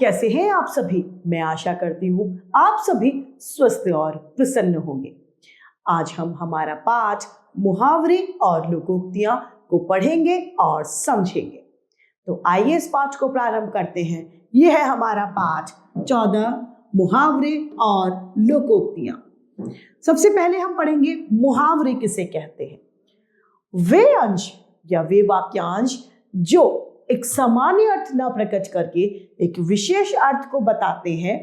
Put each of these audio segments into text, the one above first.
कैसे हैं आप सभी? मैं आशा करती हूँ आप सभी स्वस्थ और प्रसन्न होंगे। आज हम हमारा पाठ मुहावरे और लोकोक्तियां को पढ़ेंगे और समझेंगे। तो आइए इस पाठ को प्रारंभ करते हैं। यह है हमारा पाठ 14 मुहावरे और लोकोक्तियां। सबसे पहले हम पढ़ेंगे मुहावरे किसे कहते हैं। वे अंश या वे वाक्यांश जो एक सामान्य अर्थ न प्रकट करके एक विशेष अर्थ को बताते हैं,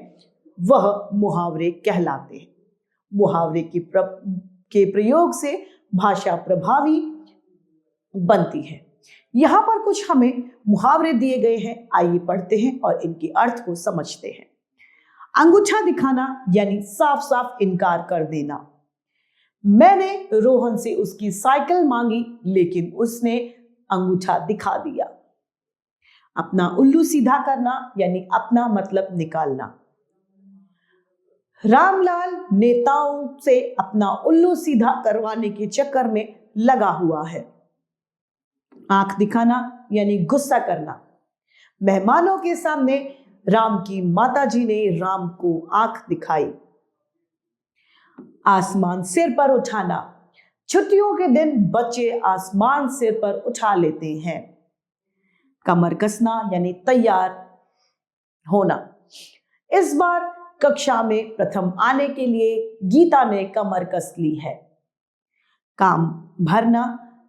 वह मुहावरे कहलाते हैं। मुहावरे के प्रयोग से भाषा प्रभावी बनती है। यहां पर कुछ हमें मुहावरे दिए गए हैं, आइए पढ़ते हैं और इनके अर्थ को समझते हैं। अंगूठा दिखाना यानी साफ साफ इनकार कर देना। मैंने रोहन से उसकी साइकिल मांगी लेकिन उसने अंगूठा दिखा दिया। अपना उल्लू सीधा करना यानी अपना मतलब निकालना। रामलाल नेताओं से अपना उल्लू सीधा करवाने के चक्कर में लगा हुआ है। आंख दिखाना यानी गुस्सा करना। मेहमानों के सामने राम की माताजी ने राम को आंख दिखाई। आसमान सिर पर उठाना। छुट्टियों के दिन बच्चे आसमान सिर पर उठा लेते हैं। कमर कसना यानी तैयार होना। इस बार कक्षा में प्रथम आने के लिए गीता ने कमर कस ली है। काम भरना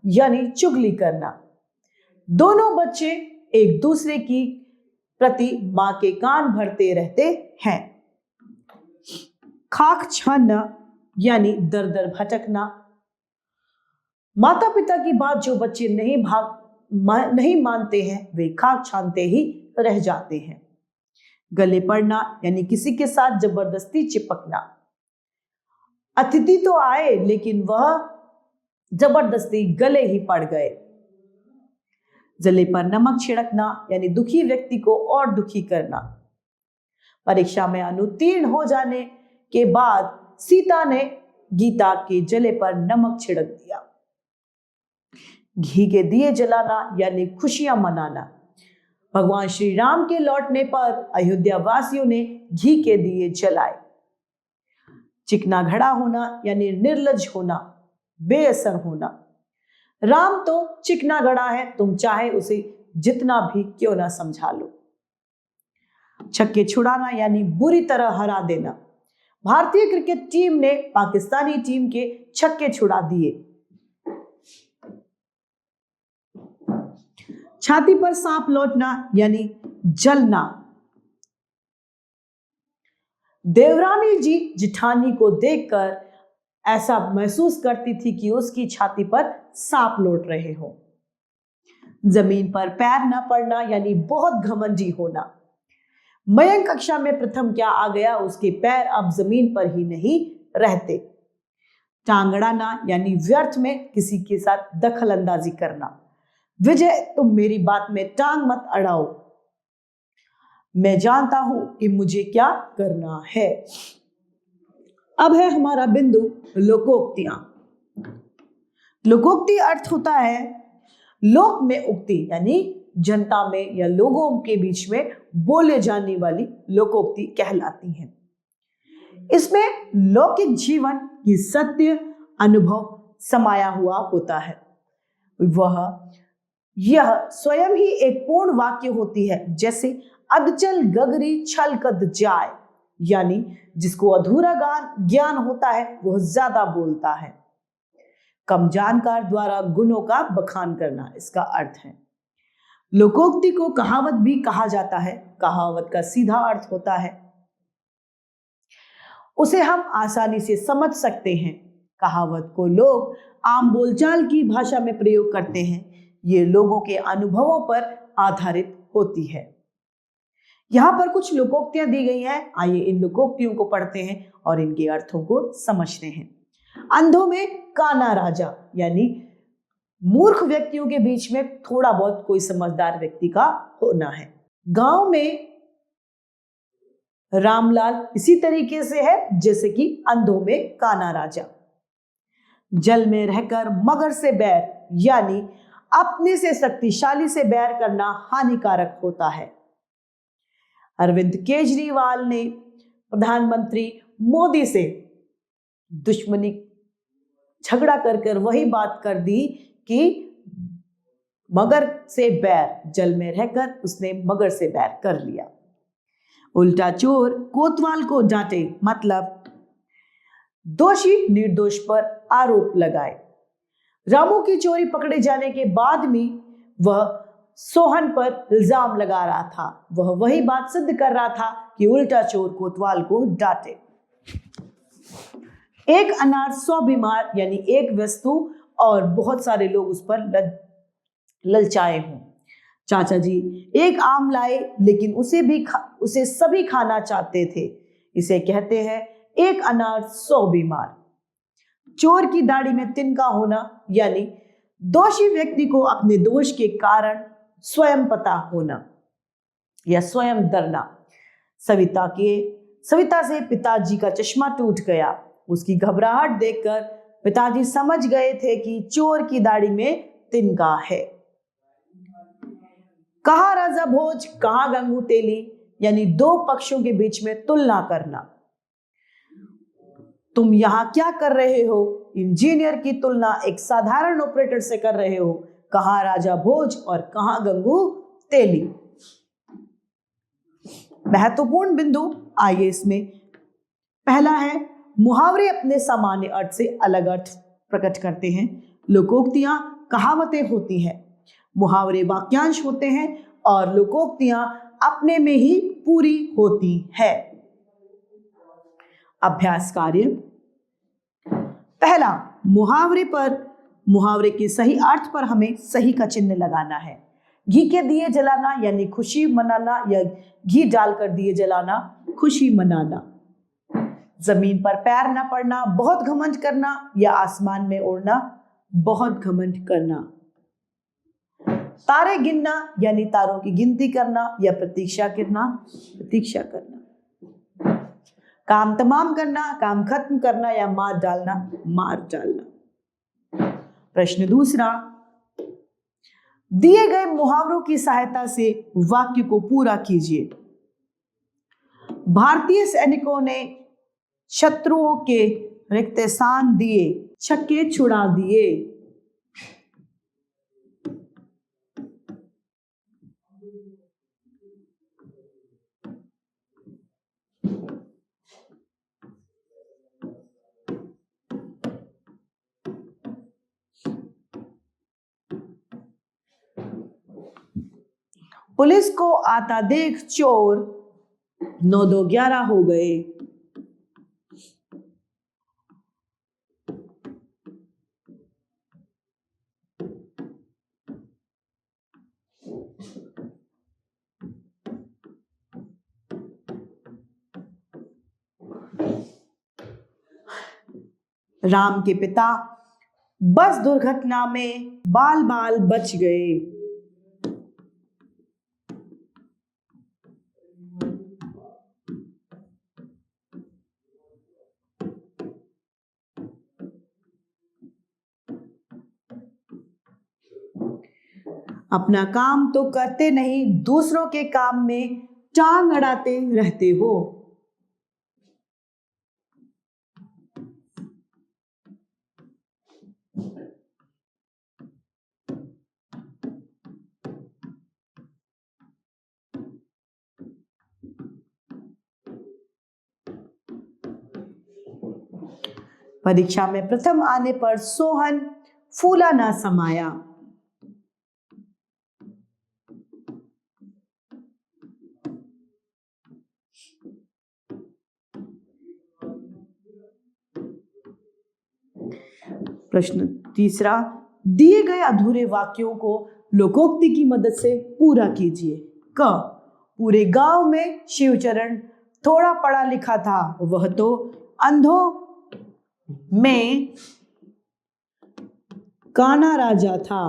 यानी चुगली करना। दोनों बच्चे एक दूसरे की प्रति मां के कान भरते रहते हैं। खाक छानना यानी दर दर भटकना। माता पिता की बात जो बच्चे नहीं मानते हैं, वे खाक छानते ही रह जाते हैं। गले पड़ना यानी किसी के साथ जबरदस्ती चिपकना। अतिथि तो आए लेकिन वह जबरदस्ती गले ही पड़ गए। जले पर नमक छिड़कना यानी दुखी व्यक्ति को और दुखी करना। परीक्षा में अनुत्तीर्ण हो जाने के बाद सीता ने गीता के जले पर नमक छिड़क दिया। घी के दिए जलाना यानी खुशियां मनाना। भगवान श्री राम के लौटने पर अयोध्या वासियों ने घी के दिए जलाए। चिकना घड़ा होना यानी निर्लज होना, बेअसर होना। राम तो चिकना घड़ा है, तुम चाहे उसे जितना भी क्यों ना समझा लो। छक्के छुड़ाना यानी बुरी तरह हरा देना। भारतीय क्रिकेट टीम ने पाकिस्तानी टीम के छक्के छुड़ा दिए। छाती पर सांप लौटना यानी जलना। देवरानी जी जिठानी को देखकर ऐसा महसूस करती थी कि उसकी छाती पर सांप लौट रहे हो। जमीन पर पैर न पड़ना यानी बहुत घमंडी होना। मयंक कक्षा में प्रथम क्या आ गया, उसके पैर अब जमीन पर ही नहीं रहते। टांग अड़ाना यानी व्यर्थ में किसी के साथ दखल अंदाजी करना। विजय, तुम मेरी बात में टांग मत अड़ाओ, मैं जानता हूं कि मुझे क्या करना है। अब है हमारा बिंदु लोकोक्तियां। लोकोक्ति अर्थ होता है लोक में उक्ति यानी जनता में या लोगों के बीच में बोले जाने वाली लोकोक्ति कहलाती हैं। इसमें लौकिक जीवन की सत्य अनुभव समाया हुआ होता है। यह स्वयं ही एक पूर्ण वाक्य होती है, जैसे अधचल गगरी छल कद जाए, यानी जिसको अधूरा ज्ञान होता है वह ज्यादा बोलता है। कम जानकार द्वारा गुणों का बखान करना इसका अर्थ है। लोकोक्ति को कहावत भी कहा जाता है। कहावत का सीधा अर्थ होता है उसे हम आसानी से समझ सकते हैं। कहावत को लोग आम बोलचाल की भाषा में प्रयोग करते हैं। ये लोगों के अनुभवों पर आधारित होती है। यहां पर कुछ लोकोक्तियां दी गई हैं, आइए इन लोकोक्तियों को पढ़ते हैं और इनके अर्थों को समझते हैं। अंधों में काना राजा यानी मूर्ख व्यक्तियों के बीच में थोड़ा बहुत कोई समझदार व्यक्ति का होना है। गांव में रामलाल इसी तरीके से है जैसे कि अंधों में काना राजा। जल में रहकर मगर से बैर यानी अपने से शक्तिशाली से बैर करना हानिकारक होता है। अरविंद केजरीवाल ने प्रधानमंत्री मोदी से दुश्मनी झगड़ा कर कर वही बात कर दी कि मगर से बैर, जल में रहकर उसने मगर से बैर कर लिया। उल्टा चोर कोतवाल को डांटे, मतलब दोषी निर्दोष पर आरोप लगाए। रामू की चोरी पकड़े जाने के बाद भी वह सोहन पर इल्जाम लगा रहा था। वह वही बात सिद्ध कर रहा था कि उल्टा चोर कोतवाल को डांटे। एक अनार 100 बीमार, यानी एक वस्तु और बहुत सारे लोग उस पर ललचाए हों। चाचा जी एक आम लाए, लेकिन उसे सभी खाना चाहते थे। इसे कहते हैं एक अनार 100 बीमार। चोर की दाढ़ी में तिनका होना, यानी दोषी व्यक्ति को अपने दोष के कारण स्वयं पता होना या स्वयं डरना। सविता से पिताजी का चश्मा टूट गया। उसकी घबराहट देखकर पिताजी समझ गए थे कि चोर की दाढ़ी में तिनका है। कहा राजा भोज, कहा गंगू तेली, यानी दो पक्षों के बीच में तुलना करना। तुम यहां क्या कर रहे हो? इंजीनियर की तुलना एक साधारण ऑपरेटर से कर रहे हो। कहा राजा भोज और कहा गंगू तेली। महत्वपूर्ण बिंदु आइए इसमें। पहला है, मुहावरे अपने सामान्य अर्थ से अलग अर्थ प्रकट करते हैं। लोकोक्तियां कहावतें होती हैं, मुहावरे वाक्यांश होते हैं और लोकोक्तियां अपने में ही पूरी होती है। अभ्यास कार्य। पहला, मुहावरे के सही अर्थ पर हमें सही का चिन्ह लगाना है। घी के दिए जलाना यानी खुशी मनाना, या घी डालकर दिए जलाना खुशी मनाना। जमीन पर पैर न पड़ना, बहुत घमंड करना, या आसमान में उड़ना, बहुत घमंड करना। तारे गिनना यानी तारों की गिनती करना, या प्रतीक्षा करना। काम तमाम करना, काम खत्म करना, या मार डालना। प्रश्न दूसरा, दिए गए मुहावरों की सहायता से वाक्य को पूरा कीजिए। भारतीय सैनिकों ने शत्रुओं के रिक्त स्थान दिए, छक्के छुड़ा दिए। पुलिस को आता देख चोर 9-2-11 हो गए। राम के पिता बस दुर्घटना में बाल बाल बच गए। अपना काम तो करते नहीं, दूसरों के काम में टांग अड़ाते रहते हो। परीक्षा में प्रथम आने पर सोहन फूला ना समाया। प्रश्न तीसरा, दिए गए अधूरे वाक्यों को लोकोक्ति की मदद से पूरा कीजिए। क, पूरे गांव में शिवचरण थोड़ा पढ़ा लिखा था, वह तो अंधों में काना राजा था।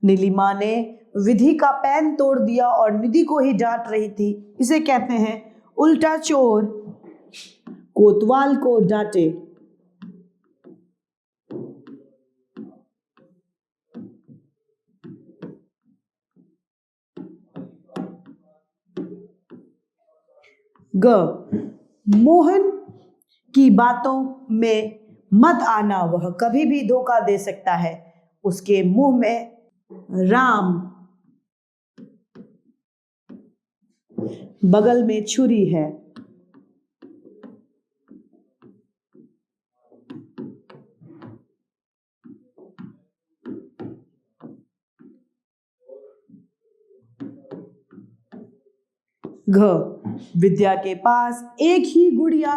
नीलिमा ने विधि का पैन तोड़ दिया और निधि को ही डांट रही थी। इसे कहते हैं उल्टा चोर कोतवाल को डांटे। ग, मोहन की बातों में मत आना, वह कभी भी धोखा दे सकता है, उसके मुंह में राम, बगल में छुरी है। घ, विद्या के पास एक ही गुड़िया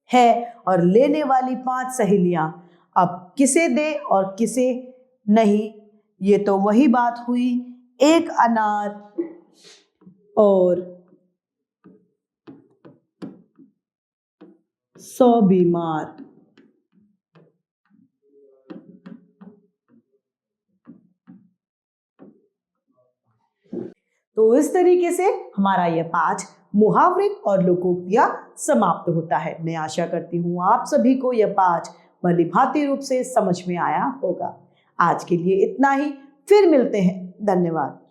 है और लेने वाली 5 सहेलियां, अब किसे दे और किसे नहीं, ये तो वही बात हुई, एक अनार और 100 बीमार। तो इस तरीके से हमारा यह पाठ मुहावरे और लोकोक्तियां समाप्त होता है। मैं आशा करती हूँ आप सभी को यह पाठ भलीभांति रूप से समझ में आया होगा। आज के लिए इतना ही, फिर मिलते हैं। धन्यवाद।